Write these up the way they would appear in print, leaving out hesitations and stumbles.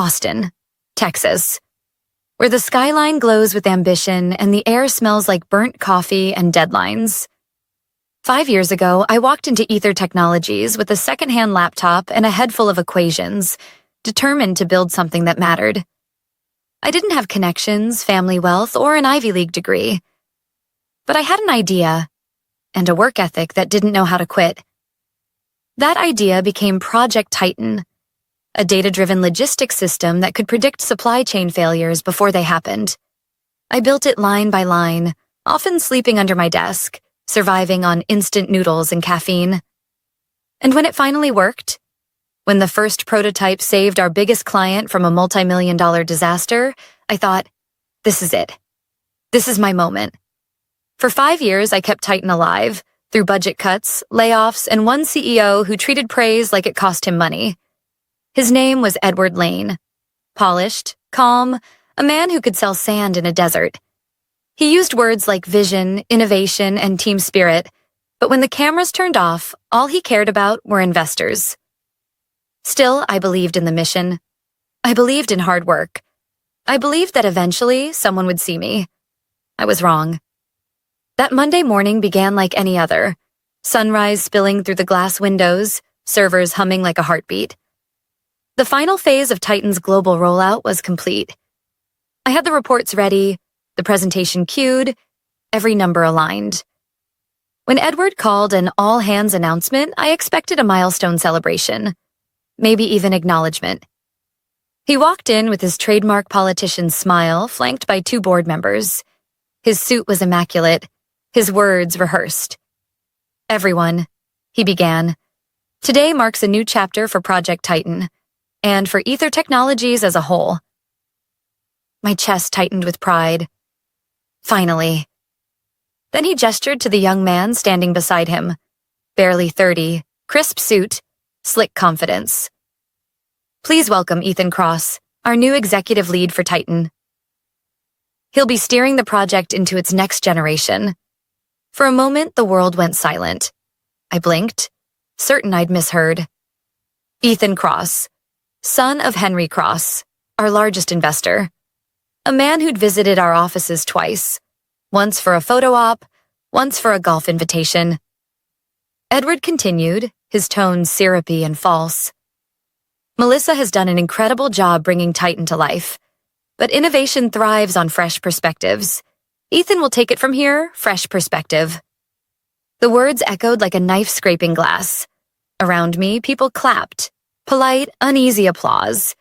Austin, Texas, where the skyline glows with ambition and the air smells like burnt coffee and deadlines. 5 years ago, I walked into Ether Technologies with a secondhand laptop and a head full of equations, determined to build something that mattered. I didn't have connections, family wealth, or an Ivy League degree. But I had an idea and a work ethic that didn't know how to quit. That idea became Project Titan, a data-driven logistics system that could predict supply chain failures before they happened. I built it line by line, often sleeping under my desk, surviving on instant noodles and caffeine. And when it finally worked, when the first prototype saved our biggest client from a multi-million-dollar disaster, I thought, this is it. This is my moment. For 5 years, I kept Titan alive, through budget cuts, layoffs, and one CEO who treated praise like it cost him money. His name was Edward Lane. Polished, calm, a man who could sell sand in a desert. He used words like vision, innovation, and team spirit, but when the cameras turned off, all he cared about were investors. Still, I believed in the mission. I believed in hard work. I believed that eventually someone would see me. I was wrong. That Monday morning began like any other. Sunrise spilling through the glass windows, servers humming like a heartbeat. The final phase of Titan's global rollout was complete. I had the reports ready, the presentation queued, every number aligned. When Edward called an all-hands announcement, I expected a milestone celebration, maybe even acknowledgement. He walked in with his trademark politician's smile, flanked by 2 board members. His suit was immaculate, his words rehearsed. Everyone, he began, today marks a new chapter for Project Titan, and for Ether Technologies as a whole. My chest tightened with pride. Finally. Then he gestured to the young man standing beside him. Barely 30, crisp suit, slick confidence. Please welcome Ethan Cross, our new executive lead for Titan. He'll be steering the project into its next generation. For a moment, the world went silent. I blinked, certain I'd misheard. Ethan Cross, son of Henry Cross, our largest investor. A man who'd visited our offices twice, once for a photo op, once for a golf invitation. Edward continued, his tone syrupy and false. Melissa has done an incredible job bringing Titan to life, but innovation thrives on fresh perspectives. Ethan will take it from here, fresh perspective. The words echoed like a knife scraping glass. Around me, people clapped, polite, uneasy applause.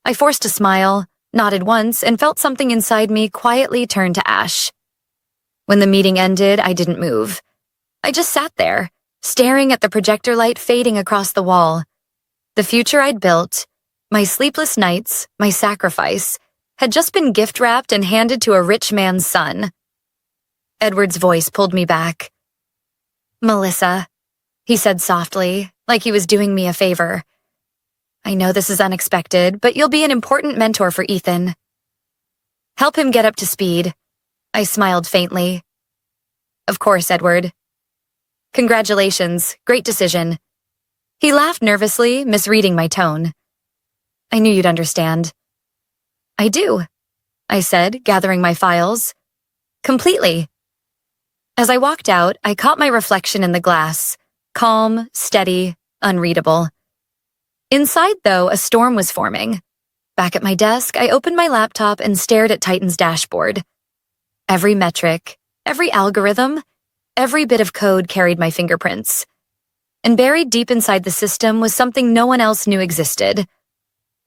I forced a smile, nodded once, and felt something inside me quietly turn to ash. When the meeting ended, I didn't move. I just sat there, staring at the projector light fading across the wall. The future I'd built, my sleepless nights, my sacrifice, had just been gift-wrapped and handed to a rich man's son. Edward's voice pulled me back. Melissa, he said softly, like he was doing me a favor. I know this is unexpected, but you'll be an important mentor for Ethan. Help him get up to speed. I smiled faintly. Of course, Edward. Congratulations, great decision. He laughed nervously, misreading my tone. I knew you'd understand. I do, I said, gathering my files. Completely. As I walked out, I caught my reflection in the glass, calm, steady, unreadable. Inside, though, a storm was forming. Back at my desk, I opened my laptop and stared at Titan's dashboard. Every metric, every algorithm, every bit of code carried my fingerprints. And buried deep inside the system was something no one else knew existed.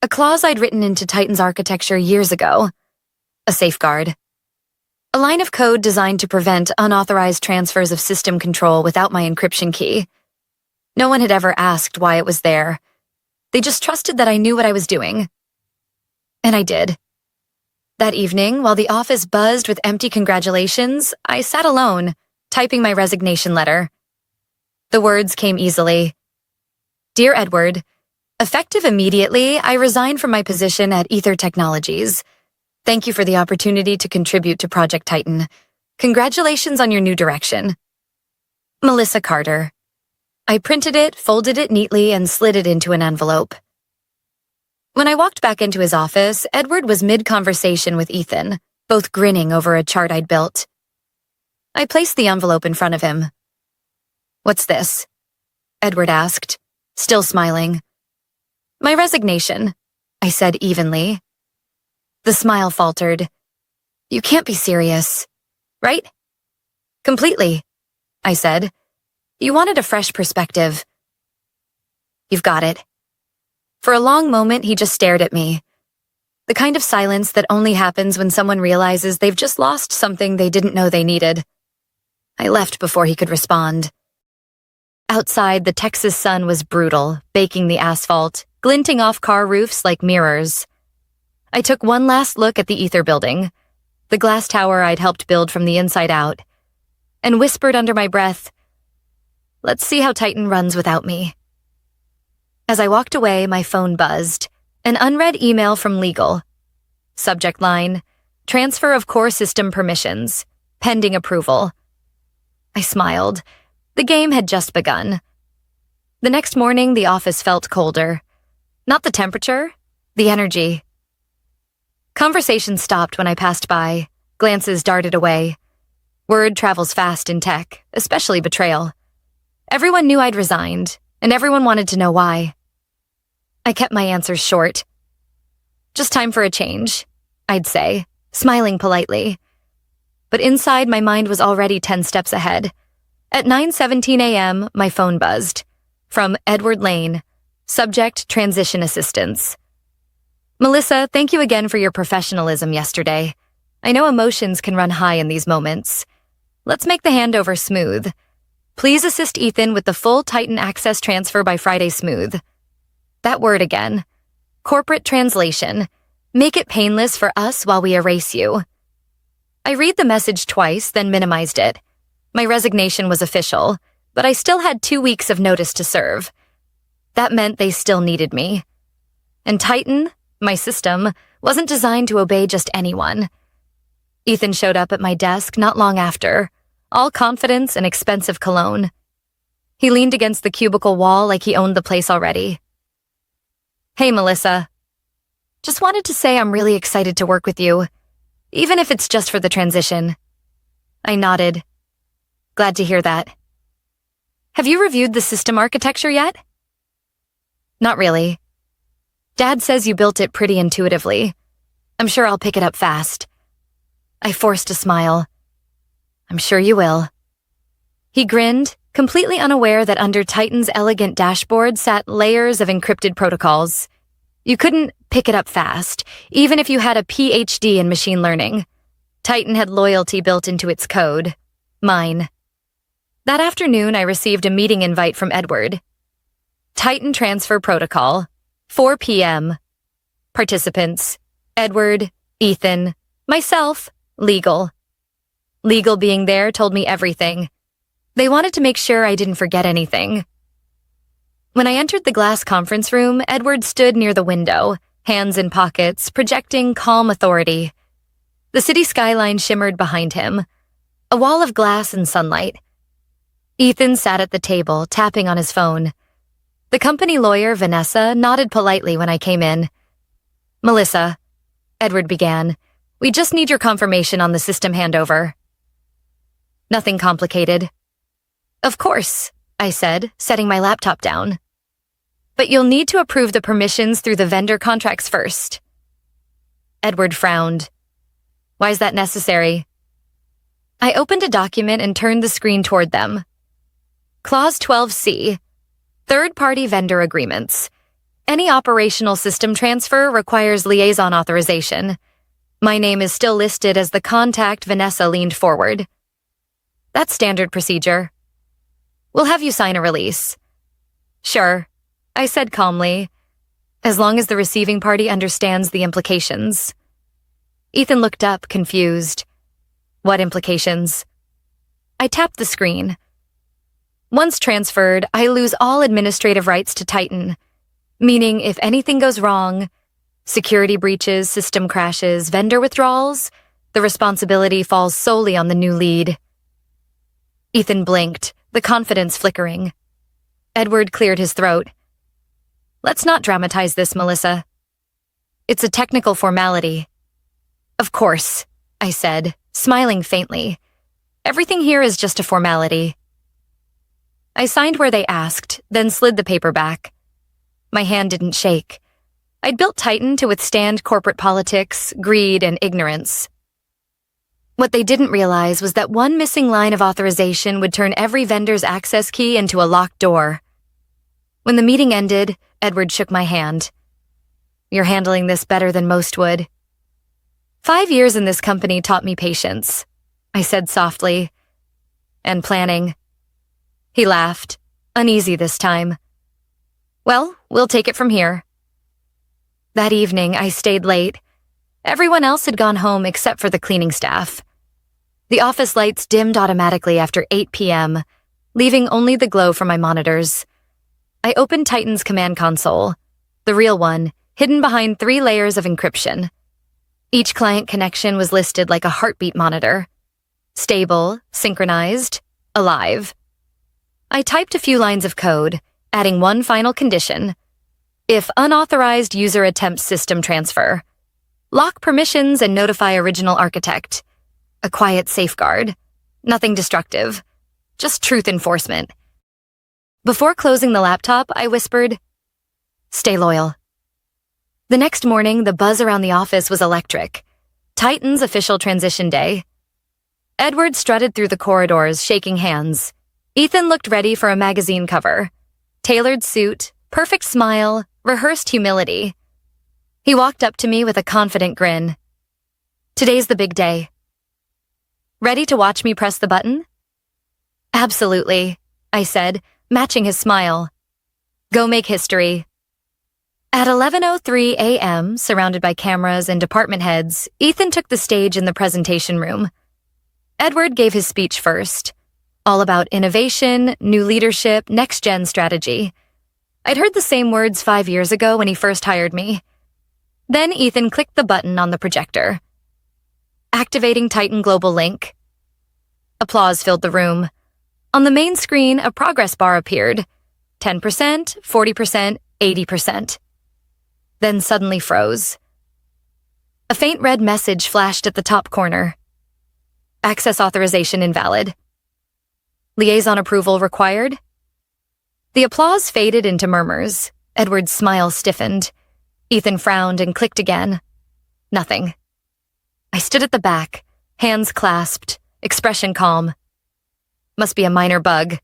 A clause I'd written into Titan's architecture years ago. A safeguard. A line of code designed to prevent unauthorized transfers of system control without my encryption key. No one had ever asked why it was there. They just trusted that I knew what I was doing. And I did. That evening, while the office buzzed with empty congratulations, I sat alone, typing my resignation letter. The words came easily. Dear Edward, effective immediately, I resign from my position at Ether Technologies. Thank you for the opportunity to contribute to Project Titan. Congratulations on your new direction. Melissa Carter. I printed it, folded it neatly, and slid it into an envelope. When I walked back into his office, Edward was mid-conversation with Ethan, both grinning over a chart I'd built. I placed the envelope in front of him. "What's this?" Edward asked, still smiling. "My resignation," I said evenly. The smile faltered. "You can't be serious, right?" "Completely," I said. "You wanted a fresh perspective." "You've got it." For a long moment, he just stared at me. The kind of silence that only happens when someone realizes they've just lost something they didn't know they needed. I left before he could respond. Outside, the Texas sun was brutal, baking the asphalt, glinting off car roofs like mirrors. I took one last look at the Ether building, the glass tower I'd helped build from the inside out, and whispered under my breath, "Let's see how Titan runs without me." As I walked away, my phone buzzed. An unread email from legal. Subject line, "Transfer of core system permissions. Pending approval." I smiled. The game had just begun. The next morning, the office felt colder. Not the temperature, the energy. Conversation stopped when I passed by. Glances darted away. Word travels fast in tech, especially betrayal. Everyone knew I'd resigned, and everyone wanted to know why. I kept my answers short. "Just time for a change," I'd say, smiling politely. But inside, my mind was already 10 steps ahead. At 9:17 a.m., my phone buzzed. From Edward Lane, subject transition assistance. "Melissa, thank you again for your professionalism yesterday. I know emotions can run high in these moments. Let's make the handover smooth. Please assist Ethan with the full Titan access transfer by Friday smooth." That word again. Corporate translation. Make it painless for us while we erase you. I read the message twice, then minimized it. My resignation was official, but I still had 2 weeks of notice to serve. That meant they still needed me. And Titan, my system, wasn't designed to obey just anyone. Ethan showed up at my desk not long after, all confidence and expensive cologne. He leaned against the cubicle wall like he owned the place already. "Hey, Melissa. Just wanted to say I'm really excited to work with you, even if it's just for the transition." I nodded. "Glad to hear that. Have you reviewed the system architecture yet?" "Not really. Dad says you built it pretty intuitively. I'm sure I'll pick it up fast." I forced a smile. "I'm sure you will." He grinned, completely unaware that under Titan's elegant dashboard sat layers of encrypted protocols. You couldn't pick it up fast, even if you had a PhD in machine learning. Titan had loyalty built into its code. Mine. That afternoon, I received a meeting invite from Edward. Titan Transfer Protocol, 4 p.m. Participants, Edward, Ethan, myself, legal. Legal being there told me everything. They wanted to make sure I didn't forget anything. When I entered the glass conference room, Edward stood near the window, hands in pockets, projecting calm authority. The city skyline shimmered behind him, a wall of glass and sunlight. Ethan sat at the table, tapping on his phone. The company lawyer, Vanessa, nodded politely when I came in. "Melissa," Edward began, "we just need your confirmation on the system handover." "Nothing complicated." "Of course," I said, setting my laptop down. "But you'll need to approve the permissions through the vendor contracts first." Edward frowned. "Why is that necessary?" I opened a document and turned the screen toward them. Clause 12C, Third-Party Vendor Agreements. Any operational system transfer requires liaison authorization. My name is still listed as the contact. Vanessa leaned forward. "That's standard procedure. We'll have you sign a release." "Sure," I said calmly, "as long as the receiving party understands the implications." Ethan looked up, confused. "What implications?" I tapped the screen. "Once transferred, I lose all administrative rights to Titan, meaning if anything goes wrong, security breaches, system crashes, vendor withdrawals, the responsibility falls solely on the new lead." Ethan blinked, the confidence flickering. Edward cleared his throat. "Let's not dramatize this, Melissa. It's a technical formality. Of course, I said, smiling faintly. Everything here is just a formality. I signed where they asked, then slid the paper back. My hand didn't shake. I'd built Titan to withstand corporate politics, greed, and ignorance. What they didn't realize was that one missing line of authorization would turn every vendor's access key into a locked door. When the meeting ended, Edward shook my hand. You're handling this better than most would. 5 years in this company taught me patience, I said softly. And planning. He laughed, uneasy this time. Well, we'll take it from here. That evening, I stayed late. Everyone else had gone home except for the cleaning staff. The office lights dimmed automatically after 8 p.m., leaving only the glow from my monitors. I opened Titan's command console, the real one, hidden behind 3 layers of encryption. Each client connection was listed like a heartbeat monitor. Stable, synchronized, alive. I typed a few lines of code, adding one final condition. If unauthorized user attempts system transfer, lock permissions and notify original architect. A quiet safeguard. Nothing destructive. Just truth enforcement. Before closing the laptop, I whispered, "Stay loyal." The next morning, the buzz around the office was electric. Titan's official transition day. Edward strutted through the corridors, shaking hands. Ethan looked ready for a magazine cover. Tailored suit, perfect smile, rehearsed humility. He walked up to me with a confident grin. Today's the big day. Ready to watch me press the button? Absolutely, I said, matching his smile. Go make history. At 11:03 a.m., surrounded by cameras and department heads, Ethan took the stage in the presentation room. Edward gave his speech first, all about innovation, new leadership, next-gen strategy. I'd heard the same words 5 years ago when he first hired me. Then Ethan clicked the button on the projector. Activating Titan Global Link. Applause filled the room. On the main screen, a progress bar appeared. 10%, 40%, 80%. Then suddenly froze. A faint red message flashed at the top corner. Access authorization invalid. Liaison approval required. The applause faded into murmurs. Edward's smile stiffened. Ethan frowned and clicked again. Nothing. I stood at the back, hands clasped, expression calm. Must be a minor bug,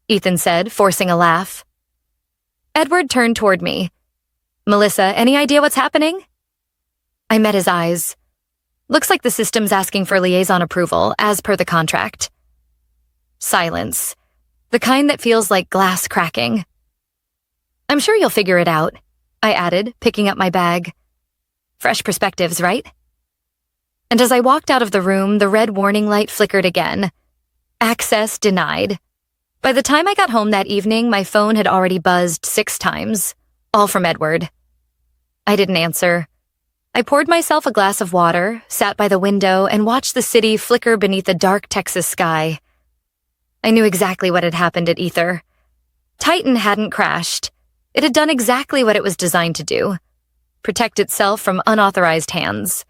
Ethan said, forcing a laugh. Edward turned toward me. Melissa, any idea what's happening? I met his eyes. Looks like the system's asking for liaison approval, as per the contract. Silence. The kind that feels like glass cracking. I'm sure you'll figure it out, I added, picking up my bag. Fresh perspectives, right? And as I walked out of the room, the red warning light flickered again. Access denied. By the time I got home that evening, my phone had already buzzed 6 times, all from Edward. I didn't answer. I poured myself a glass of water, sat by the window, and watched the city flicker beneath a dark Texas sky. I knew exactly what had happened at Ether. Titan hadn't crashed. It had done exactly what it was designed to do. Protect itself from unauthorized hands.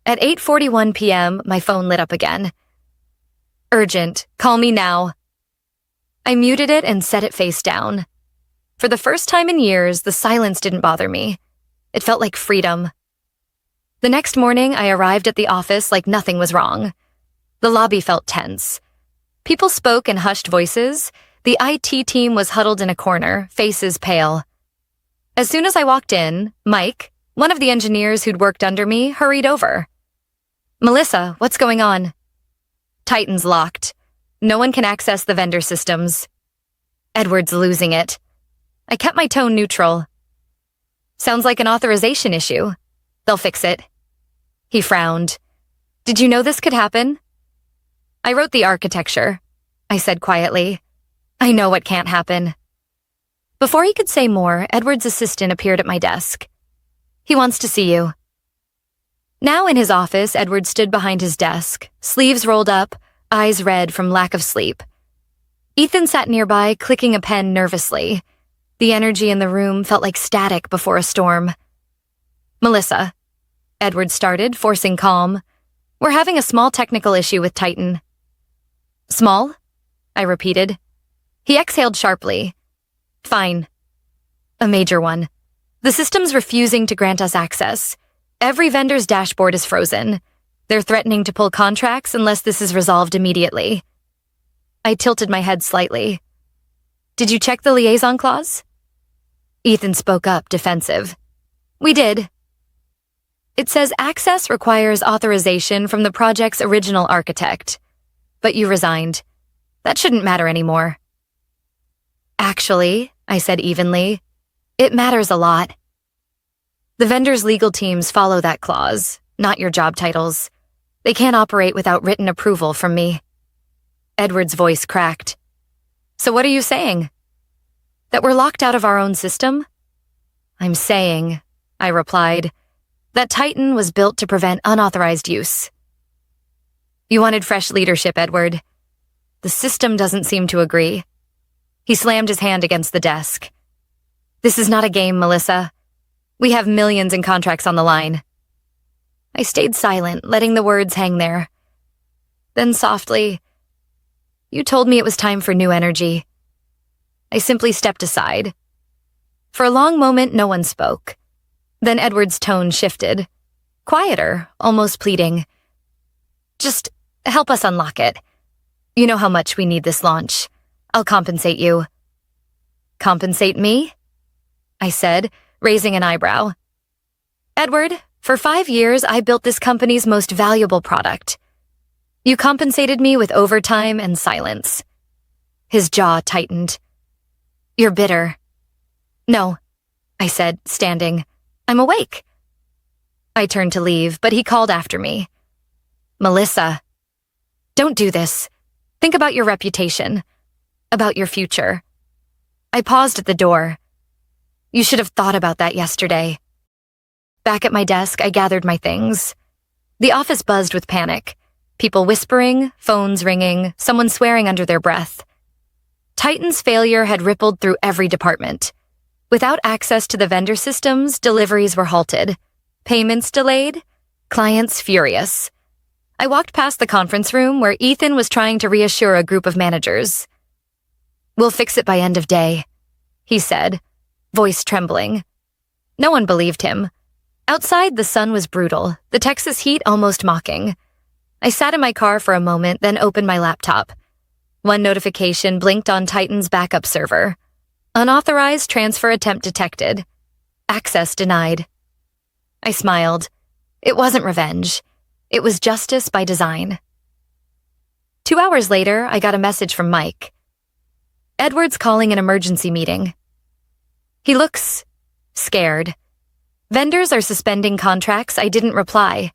At 8:41 p.m., my phone lit up again. Urgent. Call me now. I muted it and set it face down. For the first time in years, the silence didn't bother me. It felt like freedom. The next morning, I arrived at the office like nothing was wrong. The lobby felt tense. People spoke in hushed voices. The IT team was huddled in a corner, faces pale. As soon as I walked in, Mike, one of the engineers who'd worked under me, hurried over. Melissa, what's going on? Titan's locked. No one can access the vendor systems. Edward's losing it. I kept my tone neutral. Sounds like an authorization issue. They'll fix it. He frowned. Did you know this could happen? I wrote the architecture, I said quietly. I know what can't happen. Before he could say more, Edward's assistant appeared at my desk. He wants to see you. Now in his office, Edward stood behind his desk, sleeves rolled up, eyes red from lack of sleep. Ethan sat nearby, clicking a pen nervously. The energy in the room felt like static before a storm. Melissa, Edward started, forcing calm. We're having a small technical issue with Titan. Small? I repeated. He exhaled sharply. Fine. A major one. The system's refusing to grant us access. Every vendor's dashboard is frozen. They're threatening to pull contracts unless this is resolved immediately. I tilted my head slightly. Did you check the liaison clause? Ethan spoke up, defensive. We did. It says access requires authorization from the project's original architect. But you resigned. That shouldn't matter anymore. Actually, I said evenly, it matters a lot. The vendor's legal teams follow that clause, not your job titles. They can't operate without written approval from me. Edward's voice cracked. So what are you saying? That we're locked out of our own system? I'm saying, I replied, that Titan was built to prevent unauthorized use. You wanted fresh leadership, Edward. The system doesn't seem to agree. He slammed his hand against the desk. This is not a game, Melissa. We have millions in contracts on the line. I stayed silent, letting the words hang there. Then softly, you told me it was time for new energy. I simply stepped aside. For a long moment, no one spoke. Then Edward's tone shifted. Quieter, almost pleading. Just help us unlock it. You know how much we need this launch. I'll compensate you. Compensate me? I said, raising an eyebrow. Edward, for 5 years, I built this company's most valuable product. You compensated me with overtime and silence. His jaw tightened. You're bitter. No, I said, standing. I'm awake. I turned to leave, but he called after me. Melissa, don't do this. Think about your reputation. About your future. I paused at the door. You should have thought about that yesterday. Back at my desk, I gathered my things. The office buzzed with panic. People whispering, phones ringing, someone swearing under their breath. Titan's failure had rippled through every department. Without access to the vendor systems, deliveries were halted. Payments delayed. Clients furious. I walked past the conference room where Ethan was trying to reassure a group of managers. We'll fix it by end of day, he said, voice trembling. No one believed him. Outside, the sun was brutal, the Texas heat almost mocking. I sat in my car for a moment, then opened my laptop. One notification blinked on Titan's backup server. Unauthorized transfer attempt detected. Access denied. I smiled. It wasn't revenge. It was justice by design. 2 hours later, I got a message from Mike. Edward's calling an emergency meeting. He looks scared. Vendors are suspending contracts. I didn't reply.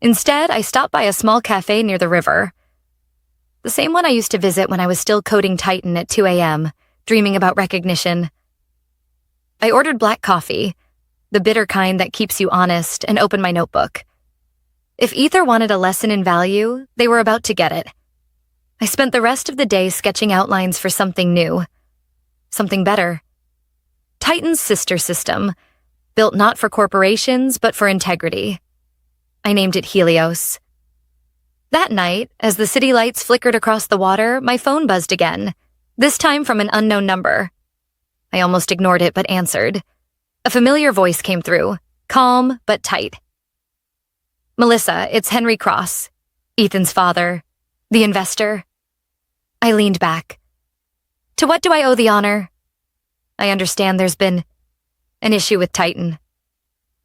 Instead, I stopped by a small cafe near the river. The same one I used to visit when I was still coding Titan at 2 a.m., dreaming about recognition. I ordered black coffee, the bitter kind that keeps you honest, and opened my notebook. If Ether wanted a lesson in value, they were about to get it. I spent the rest of the day sketching outlines for something new. Something better. Titan's sister system, built not for corporations, but for integrity. I named it Helios. That night, as the city lights flickered across the water, my phone buzzed again, this time from an unknown number. I almost ignored it, but answered. A familiar voice came through, calm but tight. Melissa, it's Henry Cross, Ethan's father, the investor. I leaned back. To what do I owe the honor? I understand there's been an issue with Titan.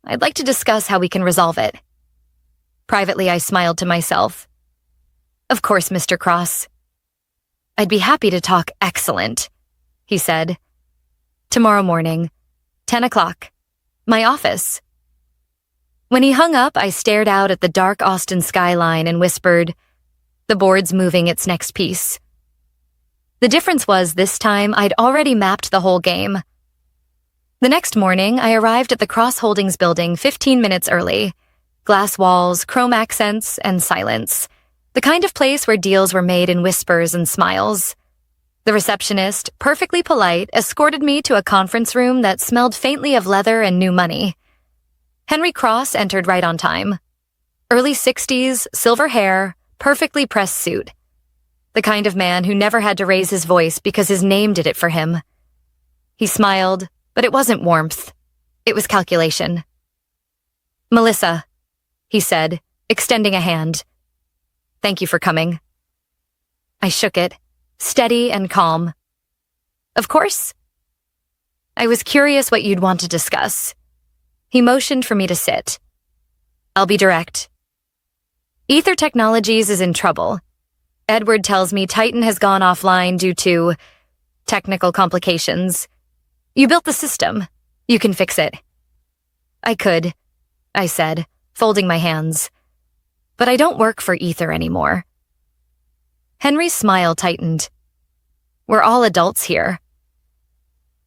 I'd like to discuss how we can resolve it. Privately, I smiled to myself. Of course, Mr. Cross. I'd be happy to talk excellent, he said. Tomorrow morning, 10 o'clock, my office. When he hung up, I stared out at the dark Austin skyline and whispered, the board's moving its next piece. The difference was this time I'd already mapped the whole game. The next morning, I arrived at the Cross Holdings building 15 minutes early. Glass walls, chrome accents, and silence. The kind of place where deals were made in whispers and smiles. The receptionist, perfectly polite, escorted me to a conference room that smelled faintly of leather and new money. Henry Cross entered right on time. Early 60s, silver hair, perfectly pressed suit. The kind of man who never had to raise his voice because his name did it for him. He smiled, but it wasn't warmth. It was calculation. "Melissa," he said, extending a hand. "Thank you for coming." I shook it, steady and calm. "Of course." "I was curious what you'd want to discuss." He motioned for me to sit. "I'll be direct. Ether Technologies is in trouble. Edward tells me Titan has gone offline due to technical complications. You built the system. You can fix it." "I could," I said, folding my hands. "But I don't work for Ether anymore." Henry's smile tightened. "We're all adults here.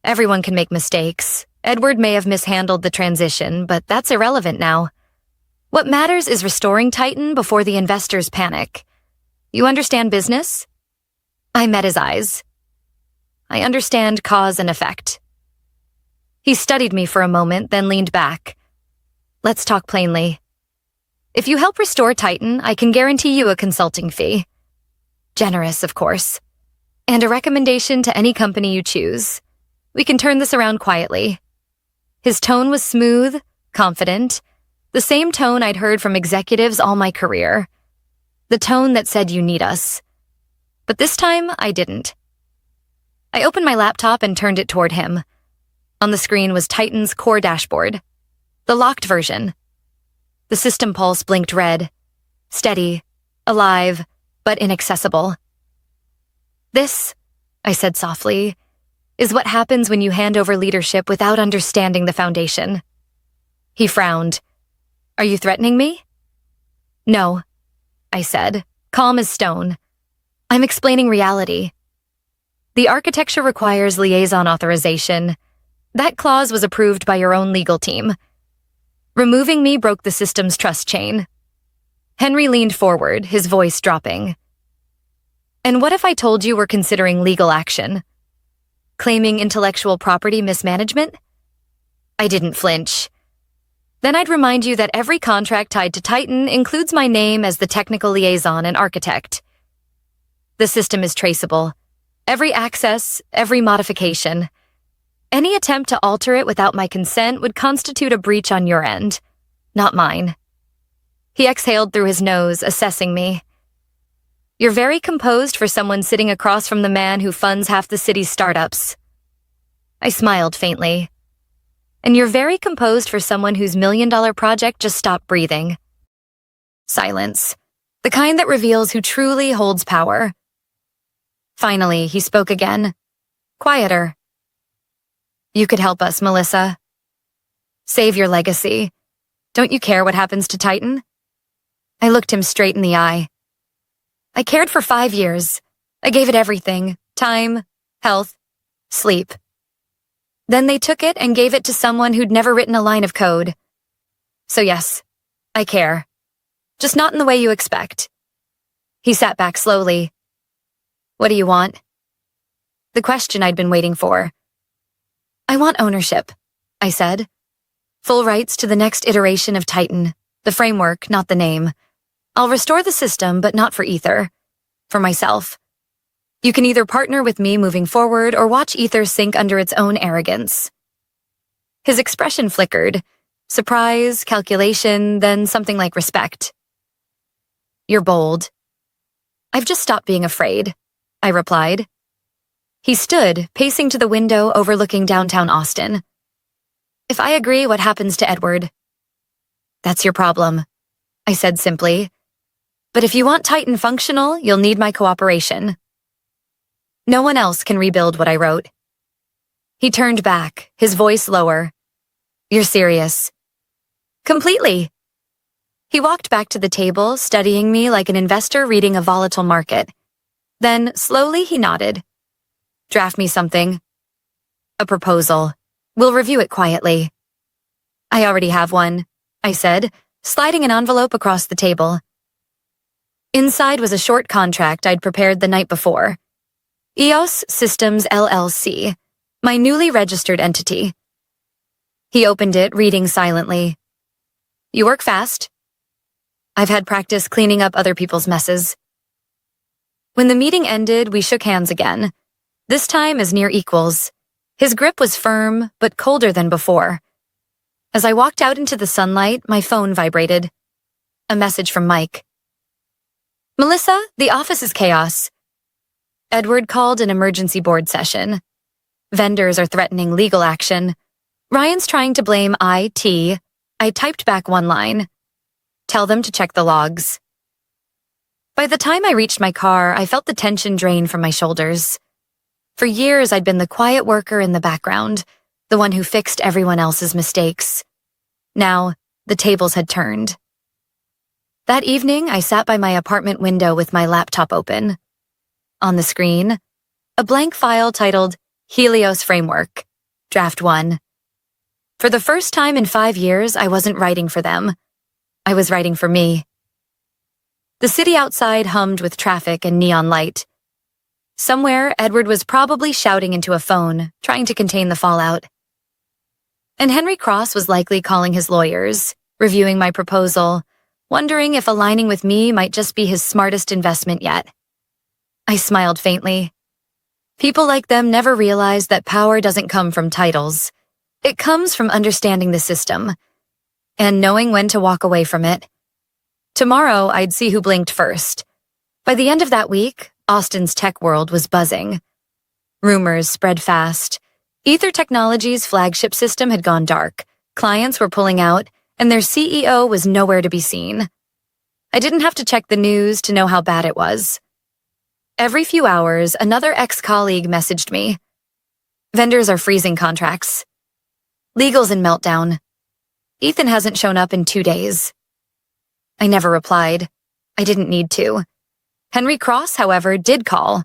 Everyone can make mistakes. Edward may have mishandled the transition, but that's irrelevant now. What matters is restoring Titan before the investors panic. You understand business?" I met his eyes. "I understand cause and effect." He studied me for a moment, then leaned back. "Let's talk plainly. If you help restore Titan, I can guarantee you a consulting fee. Generous, of course. And a recommendation to any company you choose. We can turn this around quietly." His tone was smooth, confident, the same tone I'd heard from executives all my career. The tone that said you need us. But this time, I didn't. I opened my laptop and turned it toward him. On the screen was Titan's core dashboard. The locked version. The system pulse blinked red. Steady, alive, but inaccessible. "This," I said softly, "is what happens when you hand over leadership without understanding the foundation." He frowned. "Are you threatening me?" "No," I said, calm as stone. "I'm explaining reality. The architecture requires liaison authorization. That clause was approved by your own legal team. Removing me broke the system's trust chain." Henry leaned forward, his voice dropping. "And what if I told you we're considering legal action? Claiming intellectual property mismanagement?" I didn't flinch. "Then I'd remind you that every contract tied to Titan includes my name as the technical liaison and architect. The system is traceable. Every access, every modification. Any attempt to alter it without my consent would constitute a breach on your end, not mine." He exhaled through his nose, assessing me. "You're very composed for someone sitting across from the man who funds half the city's startups." I smiled faintly. "And you're very composed for someone whose $1 million project just stopped breathing." Silence. The kind that reveals who truly holds power. Finally, he spoke again. Quieter. "You could help us, Melissa. Save your legacy. Don't you care what happens to Titan?" I looked him straight in the eye. "I cared for 5 years. I gave it everything. Time, health, sleep. Then they took it and gave it to someone who'd never written a line of code. So yes, I care. Just not in the way you expect." He sat back slowly. "What do you want?" The question I'd been waiting for. "I want ownership," I said. "Full rights to the next iteration of Titan. The framework, not the name. I'll restore the system, but not for Ether. For myself. You can either partner with me moving forward or watch Ether sink under its own arrogance." His expression flickered. Surprise, calculation, then something like respect. "You're bold." "I've just stopped being afraid," I replied. He stood, pacing to the window overlooking downtown Austin. "If I agree, what happens to Edward?" "That's your problem," I said simply. "But if you want Titan functional, you'll need my cooperation. No one else can rebuild what I wrote." He turned back, his voice lower. "You're serious?" "Completely." He walked back to the table, studying me like an investor reading a volatile market. Then, slowly, he nodded. "Draft me something." "A proposal. We'll review it quietly." "I already have one," I said, sliding an envelope across the table. Inside was a short contract I'd prepared the night before. EOS Systems LLC, my newly registered entity. He opened it, reading silently. You work fast. I've had practice cleaning up other people's messes. When the meeting ended, we shook hands again, this time as near equals. His grip was firm, but colder than before. As I walked out into the sunlight, my phone vibrated. A message from Mike. Melissa, the office is chaos. Edward called an emergency board session. Vendors are threatening legal action. Ryan's trying to blame IT. I typed back one line. Tell them to check the logs. By the time I reached my car, I felt the tension drain from my shoulders. For years, I'd been the quiet worker in the background, the one who fixed everyone else's mistakes. Now, the tables had turned. That evening, I sat by my apartment window with my laptop open. On the screen, a blank file titled Helios Framework, Draft 1. For the first time in 5 years, I wasn't writing for them. I was writing for me. The city outside hummed with traffic and neon light. Somewhere, Edward was probably shouting into a phone, trying to contain the fallout. And Henry Cross was likely calling his lawyers, reviewing my proposal, wondering if aligning with me might just be his smartest investment yet. I smiled faintly. People like them never realize that power doesn't come from titles. It comes from understanding the system and knowing when to walk away from it. Tomorrow, I'd see who blinked first. By the end of that week, Austin's tech world was buzzing. Rumors spread fast. Ether Technologies' flagship system had gone dark. Clients were pulling out, and their CEO was nowhere to be seen. I didn't have to check the news to know how bad it was. Every few hours, another ex-colleague messaged me. Vendors are freezing contracts. Legal's in meltdown. Ethan hasn't shown up in 2 days. I never replied. I didn't need to. Henry Cross, however, did call.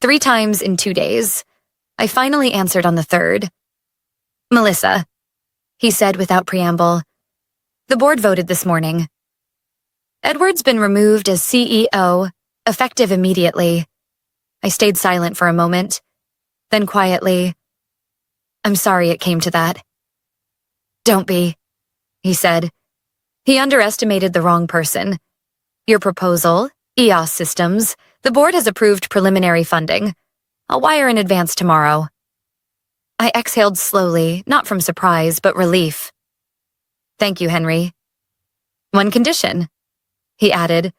3 times in 2 days. I finally answered on the 3rd. Melissa, he said without preamble. The board voted this morning. Edward's been removed as CEO, effective immediately. I stayed silent for a moment. Then quietly, I'm sorry it came to that. Don't be, he said. He underestimated the wrong person. Your proposal, EOS Systems, the board has approved preliminary funding. I'll wire in advance tomorrow. I exhaled slowly, not from surprise, but relief. Thank you, Henry. One condition, he added.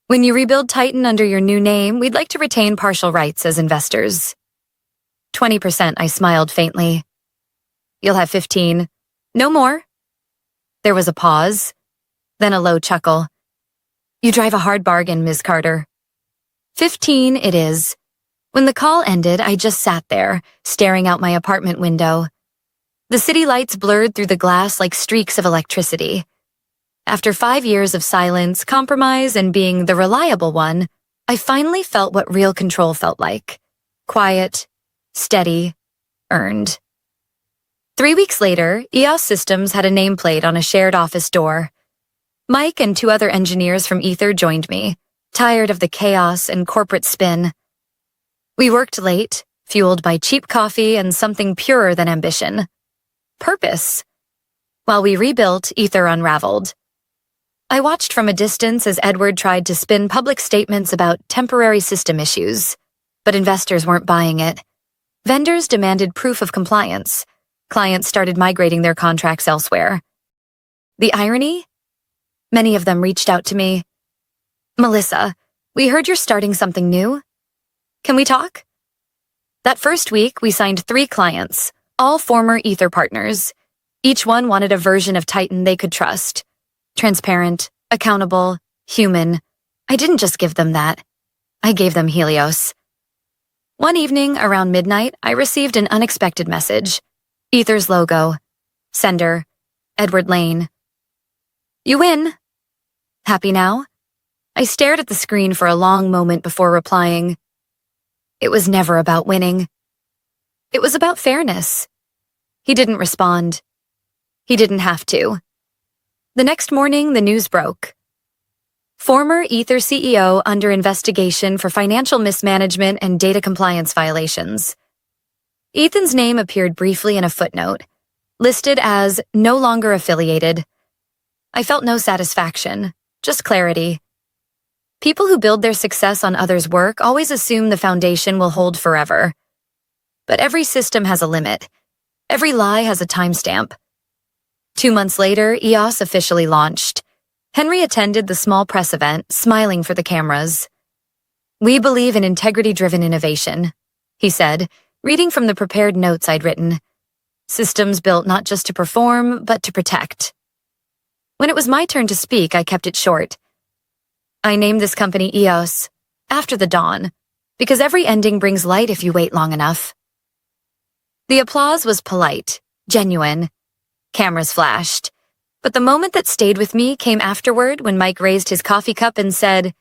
When you rebuild Titan under your new name, we'd like to retain partial rights as investors. 20%, I smiled faintly. You'll have 15. No more. There was a pause, then a low chuckle. You drive a hard bargain, Ms. Carter. 15 it is. When the call ended, I just sat there, staring out my apartment window. The city lights blurred through the glass like streaks of electricity. After 5 years of silence, compromise, and being the reliable one, I finally felt what real control felt like. Quiet, steady, earned. 3 weeks later, EOS Systems had a nameplate on a shared office door. Mike and 2 other engineers from Ether joined me, tired of the chaos and corporate spin. We worked late, fueled by cheap coffee and something purer than ambition. Purpose. While we rebuilt, Ether unraveled. I watched from a distance as Edward tried to spin public statements about temporary system issues, but investors weren't buying it. Vendors demanded proof of compliance. Clients started migrating their contracts elsewhere. The irony? Many of them reached out to me. Melissa, we heard you're starting something new. Can we talk? That first week, we signed 3 clients, all former Ether partners. Each one wanted a version of Titan they could trust. Transparent, accountable, human. I didn't just give them that. I gave them Helios. One evening, around midnight, I received an unexpected message. Ether's logo. Sender, Edward Lane. You win. Happy now? I stared at the screen for a long moment before replying. It was never about winning. It was about fairness. He didn't respond. He didn't have to. The next morning, the news broke. Former Ether CEO under investigation for financial mismanagement and data compliance violations. Ethan's name appeared briefly in a footnote, listed as no longer affiliated. I felt no satisfaction, just clarity. People who build their success on others' work always assume the foundation will hold forever. But every system has a limit. Every lie has a timestamp. 2 months later, EOS officially launched. Henry attended the small press event, smiling for the cameras. "We believe in integrity-driven innovation," he said, reading from the prepared notes I'd written. "Systems built not just to perform, but to protect." When it was my turn to speak, I kept it short. "I named this company EOS, after the dawn, because every ending brings light if you wait long enough." The applause was polite, genuine. Cameras flashed. But the moment that stayed with me came afterward when Mike raised his coffee cup and said,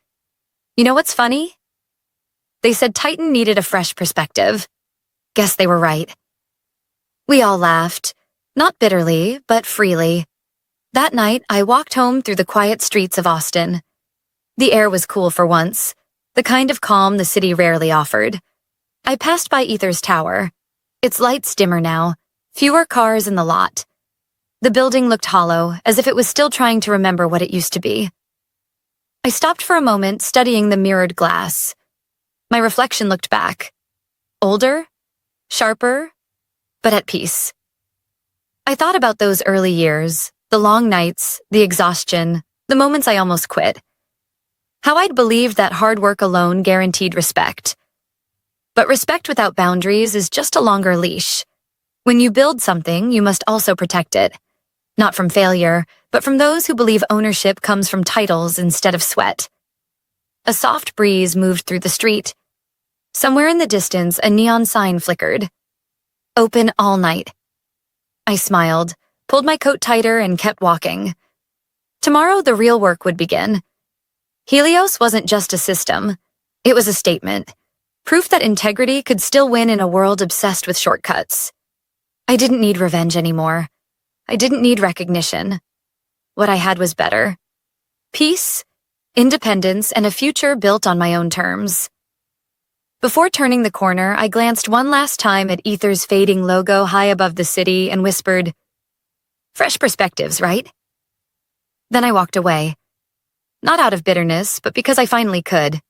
"You know what's funny? They said Titan needed a fresh perspective. Guess they were right." We all laughed, not bitterly, but freely. That night, I walked home through the quiet streets of Austin. The air was cool for once, the kind of calm the city rarely offered. I passed by Ether's tower. Its lights dimmer now, fewer cars in the lot. The building looked hollow, as if it was still trying to remember what it used to be. I stopped for a moment, studying the mirrored glass. My reflection looked back. Older, sharper, but at peace. I thought about those early years, the long nights, the exhaustion, the moments I almost quit. How I'd believed that hard work alone guaranteed respect. But respect without boundaries is just a longer leash. When you build something, you must also protect it. Not from failure, but from those who believe ownership comes from titles instead of sweat. A soft breeze moved through the street. Somewhere in the distance, a neon sign flickered. "Open all night." I smiled, pulled my coat tighter, and kept walking. Tomorrow, the real work would begin. Helios wasn't just a system. It was a statement. Proof that integrity could still win in a world obsessed with shortcuts. I didn't need revenge anymore. I didn't need recognition. What I had was better. Peace, independence, and a future built on my own terms. Before turning the corner, I glanced one last time at Ether's fading logo high above the city and whispered, "Fresh perspectives, right?" Then I walked away. Not out of bitterness, but because I finally could.